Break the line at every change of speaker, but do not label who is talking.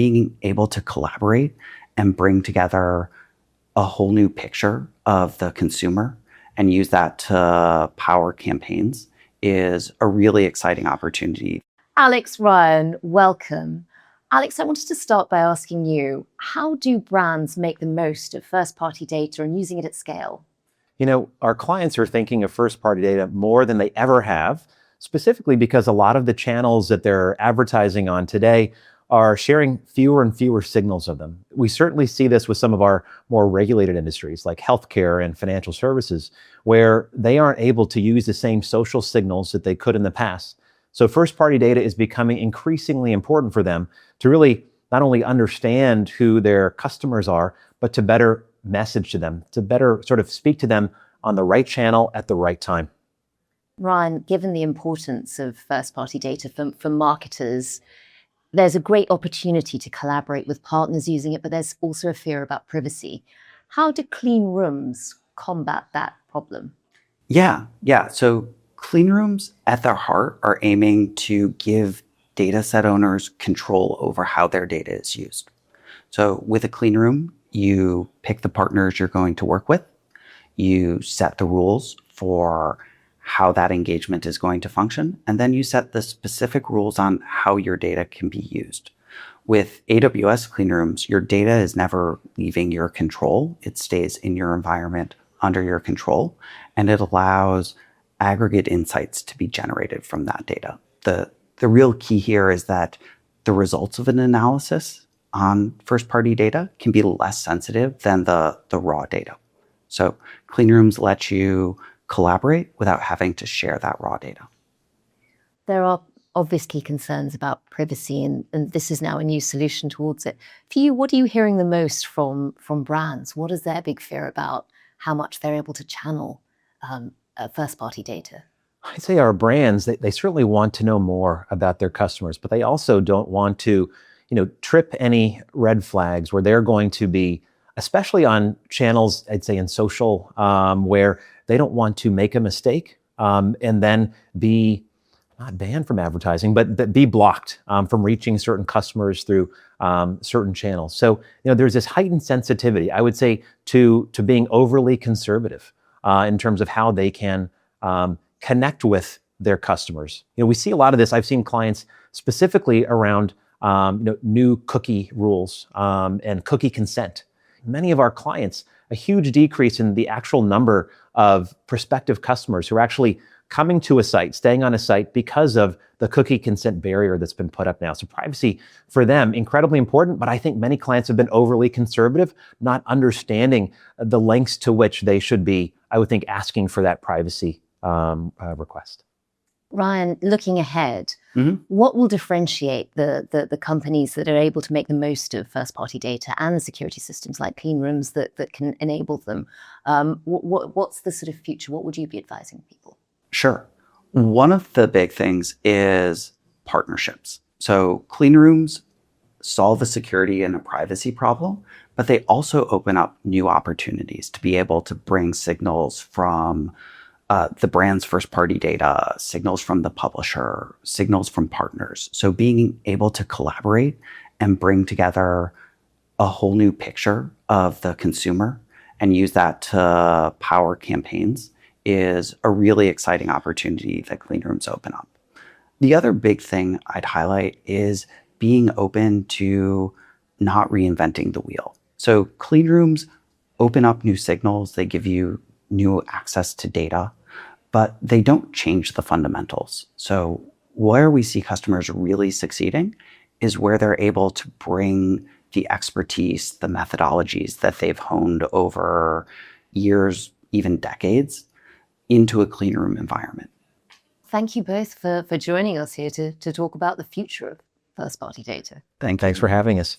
being able to collaborate and bring together a whole new picture of the consumer and use that to power campaigns is a really exciting opportunity.
Alex, Ryan, welcome. Alex, I wanted to start by asking you, how do brands make the most of first-party data and using it at scale?
Our clients are thinking of first-party data more than they ever have, specifically because a lot of the channels that they're advertising on today are sharing fewer and fewer signals of them. We certainly see this with some of our more regulated industries like healthcare and financial services, where they aren't able to use the same social signals that they could in the past. So first-party data is becoming increasingly important for them to really not only understand who their customers are, but to better message to them, to better sort of speak to them on the right channel at the right time.
Ryan, given the importance of first-party data for marketers, there's a great opportunity to collaborate with partners using it, but there's also a fear about privacy. How do clean rooms combat that problem?
Yeah. So clean rooms at their heart are aiming to give data set owners control over how their data is used. So with a clean room, you pick the partners you're going to work with, you set the rules for how that engagement is going to function, and then you set the specific rules on how your data can be used. With AWS clean rooms, your data is never leaving your control. It stays in your environment under your control, and it allows aggregate insights to be generated from that data. The real key here is that the results of an analysis on first-party data can be less sensitive than the raw data. So clean rooms let you collaborate without having to share that raw data.
There are obviously concerns about privacy, and this is now a new solution towards it. For you, what are you hearing the most from brands? What is their big fear about how much they're able to channel first-party data?
I'd say our brands, they certainly want to know more about their customers, but they also don't want to, trip any red flags where they're going to be, especially on channels, I'd say in social, where they don't want to make a mistake and then be not banned from advertising, but be blocked from reaching certain customers through certain channels. So, there's this heightened sensitivity, I would say, to being overly conservative in terms of how they can connect with their customers. We see a lot of this. I've seen clients specifically around new cookie rules and cookie consent. Many of our clients, a huge decrease in the actual number of prospective customers who are actually coming to a site, staying on a site because of the cookie consent barrier that's been put up now. So privacy for them, incredibly important, but I think many clients have been overly conservative, not understanding the lengths to which they should be, I would think, asking for that privacy request.
Ryan, looking ahead, what will differentiate the companies that are able to make the most of first-party data and the security systems like clean rooms that can enable them? What's the sort of future? What would you be advising people?
Sure. One of the big things is partnerships. So clean rooms solve a security and a privacy problem, but they also open up new opportunities to be able to bring signals from the brand's first-party data, signals from the publisher, signals from partners. So being able to collaborate and bring together a whole new picture of the consumer and use that to power campaigns is a really exciting opportunity that clean rooms open up. The other big thing I'd highlight is being open to not reinventing the wheel. So clean rooms open up new signals, they give you new access to data, but they don't change the fundamentals. So where we see customers really succeeding is where they're able to bring the expertise, the methodologies that they've honed over years, even decades, into a clean room environment.
Thank you both for joining us here to talk about the future of first-party data.
Thanks for having us.